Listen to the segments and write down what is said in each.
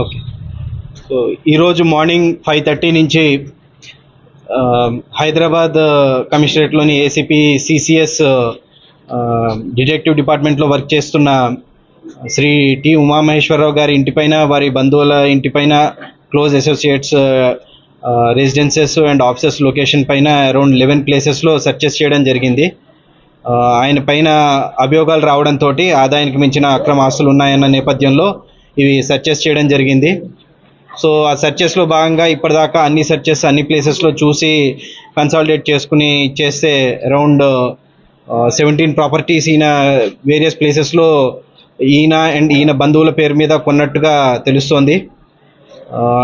Okay. So ఈరోజు morning 5:30 నుంచి హైదరాబాద్ కమిషనరేట్లోని ఏసీపీ సిసిఎస్ డిటెక్టివ్ డిపార్ట్మెంట్లో వర్క్ చేస్తున్న శ్రీ టి ఉమామహేశ్వరరావు గారి ఇంటిపైన, వారి బంధువుల ఇంటిపైన, close associates residences and offices location పైన అరౌండ్ 11 ప్లేసెస్లో సెర్చెస్ చేయడం జరిగింది. ఆయన పైన అభియోగాలు రావడంతో ఆదాయానికి మించిన అక్రమ ఆస్తులు ఉన్నాయన్న నేపథ్యంలో ఇవి సెర్చెస్ చేయడం జరిగింది. సో ఆ సెర్చెస్లో భాగంగా ఇప్పటిదాకా అన్ని సెర్చెస్ అన్ని ప్లేసెస్లో చూసి కన్సాలిడేట్ చేసుకుని చేస్తే అరౌండ్ 17 ప్రాపర్టీస్ ఈయన వేరియస్ ప్లేసెస్లో ఈయన అండ్ ఈయన బంధువుల పేరు మీద కొన్నట్టుగా తెలుస్తోంది.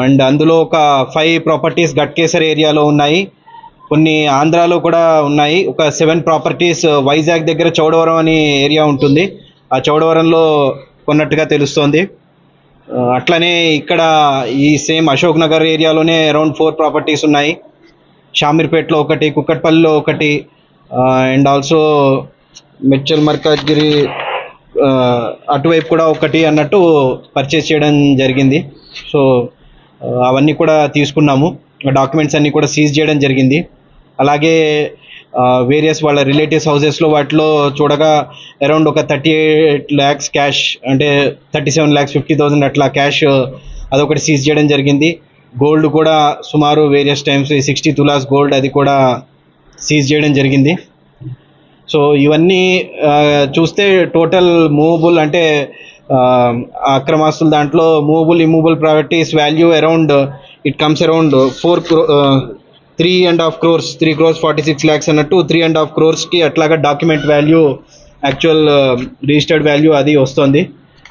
అండ్ అందులో ఒక 5 ప్రాపర్టీస్ గట్కేసర్ ఏరియాలో ఉన్నాయి, కొన్ని ఆంధ్రాలో కూడా ఉన్నాయి. ఒక 7 ప్రాపర్టీస్ వైజాగ్ దగ్గర చౌడవరం అనే ఏరియా ఉంటుంది, ఆ చౌడవరంలో కొన్నట్టుగా తెలుస్తోంది. అట్లనే ఇక్కడ ఈ సేమ్ అశోక్ నగర్ ఏరియాలోనే అరౌండ్ 4 ప్రాపర్టీస్ ఉన్నాయి. షామీర్పేటలో ఒకటి, కుక్కట్పల్లిలో ఒకటి, అండ్ ఆల్సో మెడ్చల్ మర్కాజ్గిరి అటువైపు కూడా ఒకటి అన్నట్టు పర్చేస్ చేయడం జరిగింది. సో అవన్నీ కూడా తీసుకున్నాము, డాక్యుమెంట్స్ అన్నీ కూడా సీజ్ చేయడం జరిగింది. అలాగే వేరియస్ వాళ్ళ రిలేటివ్స్ హౌసెస్లో వాటిలో చూడగా అరౌండ్ ఒక 38 lakhs క్యాష్, అంటే 37,50,000 అట్లా క్యాష్ అదొకటి సీజ్ చేయడం జరిగింది. గోల్డ్ కూడా సుమారు వేరియస్ టైమ్స్ 60 తులాస్ గోల్డ్ అది కూడా సీజ్ చేయడం జరిగింది. సో ఇవన్నీ చూస్తే టోటల్ మూవబుల్ అంటే అక్రమాస్తుల దాంట్లో movable immovable properties value around it comes around 3.5 crores, 3 crores 46 lakhs అన్నట్టు 3.5 crores అట్లాగా document value, actual registered value అది వస్తుంది.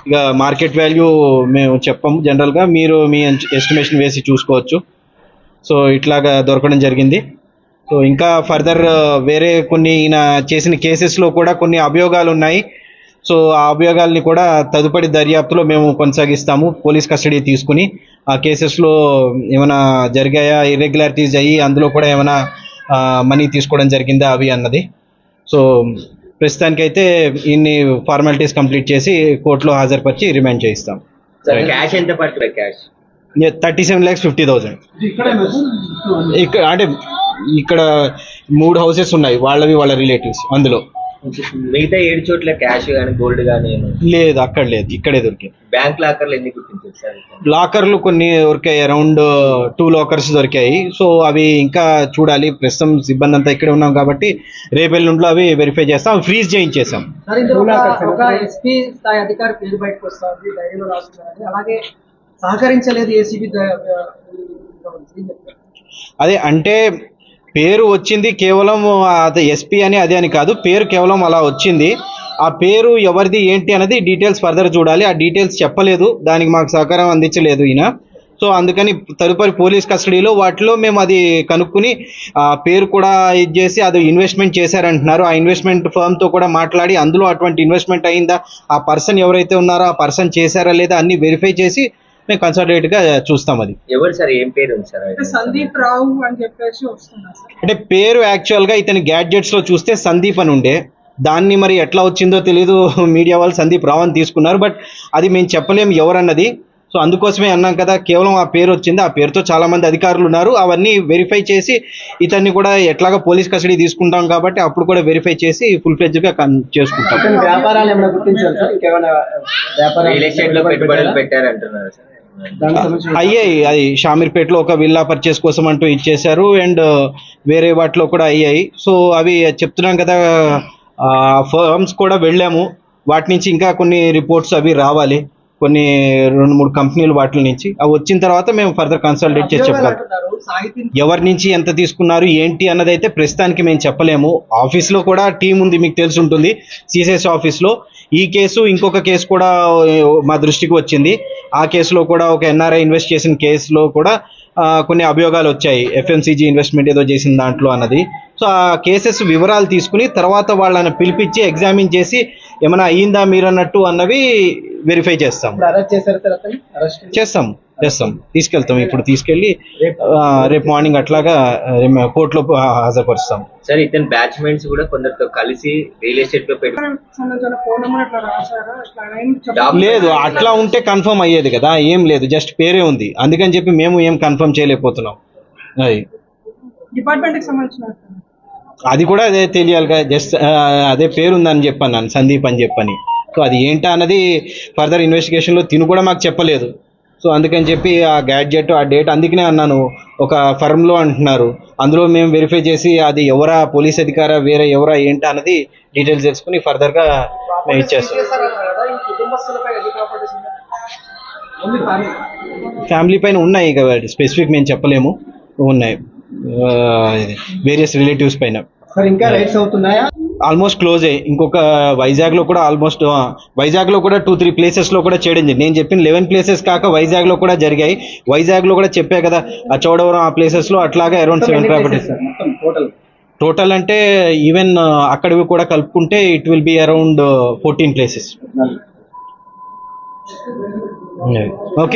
ఇక మార్కెట్ వాల్యూ మేము చెప్పము, జనరల్గా మీరు మీ ఎస్టిమేషన్ వేసి చూసుకోవచ్చు. సో ఇట్లాగా దొరకడం జరిగింది. సో ఇంకా ఫర్దర్ వేరే కొన్ని ఈయన చేసిన కేసెస్లో కూడా కొన్ని అభియోగాలు ఉన్నాయి. సో ఆ అభియోగాల్ని కూడా తదుపరి దర్యాప్తులో మేము కొనసాగిస్తాము, పోలీస్ కస్టడీ తీసుకుని. ఆ కేసెస్లో ఏమైనా జరిగాయా, ఇర్రెగ్యులారిటీస్ అయ్యి అందులో కూడా ఏమైనా మనీ తీసుకోవడం జరిగిందా అవి అన్నది. సో ప్రస్తుతానికైతే ఇన్ని ఫార్మాలిటీస్ కంప్లీట్ చేసి కోర్టులో హాజరుపరిచి రిమాండ్ చేయిస్తాం. క్యాష్ ఎంత పడుతుంది? క్యాష్ 37,50,000. ఇక్కడ అంటే ఇక్కడ 3 houses ఉన్నాయి, వాళ్ళవి వాళ్ళ రిలేటివ్స్. అందులో మిగతా 7 చోట్ల క్యాష్ కానీ గోల్డ్ కానీ లేదు, అక్కడ లేదు, ఇక్కడే దొరికాయి. బ్యాంక్ లాకర్లు ఎన్ని గుర్తించారు సార్? లాకర్లు కొన్ని దొరికాయి, అరౌండ్ 2 లాకర్స్ దొరికాయి. సో అవి ఇంకా చూడాలి, ప్రస్తుతం సిబ్బంది అంతా ఇక్కడే ఉన్నాం కాబట్టి రేపెల్లుండిలో అవి వెరిఫై చేస్తాం, అవి ఫ్రీజ్ చేయించేసాం. సహకరించలేదు ఏసీబీ. అదే అంటే పేరు వచ్చింది కేవలం అది ఎస్పీ అని అదే అని కాదు, పేరు కేవలం అలా వచ్చింది. ఆ పేరు ఎవరిది ఏంటి అనేది డీటెయిల్స్ ఫర్దర్ చూడాలి. ఆ డీటెయిల్స్ చెప్పలేదు, దానికి మాకు సహకారం అందించలేదు ఈయన. సో అందుకని తదుపరి పోలీస్ కస్టడీలో వాటిలో మేము అది కనుక్కుని ఆ పేరు కూడా ఇది చేసి అది ఇన్వెస్ట్మెంట్ చేశారంటున్నారు. ఆ ఇన్వెస్ట్మెంట్ ఫర్మ్తో కూడా మాట్లాడి అందులో అటువంటి ఇన్వెస్ట్మెంట్ అయిందా, ఆ పర్సన్ ఎవరైతే ఉన్నారో ఆ పర్సన్ చేశారా లేదా అన్ని వెరిఫై చేసి మేము కన్సల్టేట్ గా చూస్తాం. అది ఎవరు సార్, ఏం పేరు సార్? సందీప్ రావు అని చెప్పేసి వస్తున్నా సార్. అంటే పేరు యాక్చువల్ గా ఇతని గ్యాడ్జెట్స్ లో చూస్తే సందీప్ అని ఉండే, దాన్ని మరి ఎట్లా వచ్చిందో తెలీదు, మీడియా వాళ్ళు సందీప్ రావు అని తీసుకున్నారు. బట్ అది మేము చెప్పలేము ఎవరన్నది. సో అందుకోసమే అన్నాం కదా, కేవలం ఆ పేరు వచ్చింది, ఆ పేరుతో చాలా మంది అధికారులు ఉన్నారు, అవన్నీ వెరిఫై చేసి ఇతన్ని కూడా ఎట్లాగా పోలీస్ కస్టడీ తీసుకుంటాం కాబట్టి అప్పుడు కూడా వెరిఫై చేసి ఫుల్ ఫ్లెడ్జ్ గా చేసుకుంటాం. వ్యాపారాలు ఏమైనా గుర్తించారు సార్? ఇంకేమైనా వ్యాపారం పెట్టుబడులు పెట్టారంటున్నారు సార్? అయ్యాయి, అది షామీర్పేటలో ఒక విల్లా పర్చేస్ కోసం అంటూ ఇచ్చేశారు, అండ్ వేరే వాటిలో కూడా అయ్యాయి. సో అవి చెప్తున్నాం కదా, ఫర్మ్స్ కూడా వెళ్ళాము, వాటి నుంచి ఇంకా కొన్ని రిపోర్ట్స్ అవి రావాలి, కొన్ని 2-3 కంపెనీలు వాటి నుంచి. అవి వచ్చిన తర్వాత మేము ఫర్దర్ కన్సల్టేట్ చేసి చెప్పగలం. ఎవరి నుంచి ఎంత తీసుకున్నారు ఏంటి అన్నది అయితే ప్రస్తుతానికి మేము చెప్పలేము. ఆఫీస్లో కూడా టీం ఉంది, మీకు తెలిసి ఉంటుంది, సిసిఎస్ ఆఫీస్లో. ఈ కేసు ఇంకొక కేసు కూడా మా దృష్టికి వచ్చింది. ఆ కేసులో కూడా ఒక ఎన్ఆర్ఐ ఇన్వెస్ట్ చేసిన కేసులో కూడా కొన్ని అభియోగాలు వచ్చాయి, ఎఫ్ఎంసీజీ ఇన్వెస్ట్మెంట్ ఏదో చేసిన దాంట్లో అన్నది. సో ఆ కేసెస్ వివరాలు తీసుకుని తర్వాత వాళ్ళని పిలిపించి ఎగ్జామిన్ చేసి ఏమైనా అయ్యిందా మీరు అన్నట్టు అన్నవి వెరిఫై చేస్తాం. అరెస్ట్ చేశారు సార్? చేస్తాం, చేస్తాం, తీసుకెళ్తాం. ఇప్పుడు తీసుకెళ్ళి రేపు మార్నింగ్ అట్లాగా కోర్టులో హాజరుపరుస్తాం. సార్ ఇతని బ్యాచ్మెంట్స్ కూడా కొందరితో కలిసి రియల్ ఎస్టేట్ లో పెట్టుబడి సంబంధించిన ఫోన్ నెంబర్ ఇట్లా రాశారు, ఇట్లా ఏం చెప్పలేదు. లేదు, అట్లా ఉంటే కన్ఫర్మ్ అయ్యేది కదా, ఏం లేదు, జస్ట్ పేరే ఉంది. అందుకని చెప్పి మేము ఏం కన్ఫర్మ్ చేయలేకపోతున్నాం. అది డిపార్ట్మెంట్ కి సంబంధించిన అది కూడా అదే తెలియాలి కదా, జస్ట్ అదే పేరు ఉందని చెప్పాను నేను, సందీప్ అని చెప్పని. సో అది ఏంటా అన్నది ఫర్దర్ ఇన్వెస్టిగేషన్లో తిను కూడా మాకు చెప్పలేదు. సో అందుకని చెప్పి ఆ గ్యాడ్జెట్ ఆ డేట్ అందుకనే అన్నాను, ఒక ఫర్మ్లో అంటున్నారు, అందులో మేము వెరిఫై చేసి అది ఎవరా పోలీస్ అధికారా వేరే ఎవరా ఏంటా అన్నది డీటెయిల్స్ తెలుసుకుని ఫర్దర్గా మేము ఇచ్చేస్తాం. ఫ్యామిలీ పైన ఉన్నాయి ఇక స్పెసిఫిక్ మేము చెప్పలేము, ఉన్నాయి వేరియస్ రిలేటివ్స్ పైన. సార్ ఇంకా రైట్స్ అవుతున్నాయా? ఆల్మోస్ట్ క్లోజ్ అయ్యి ఇంకొక వైజాగ్లో కూడా ఆల్మోస్ట్ వైజాగ్లో కూడా 2-3 ప్లేసెస్లో కూడా చేయడం జరిగింది. నేను చెప్పిన 11 ప్లేసెస్ కాక వైజాగ్లో కూడా జరిగాయి. వైజాగ్లో కూడా చెప్పా కదా, ఆ చౌడవరం ఆ ప్లేసెస్లో అట్లాగే అరౌండ్ 7 ప్రాపర్టీస్ టోటల్. అంటే ఈవెన్ అక్కడివి కూడా కలుపుకుంటే it will be around 14 places. Okay.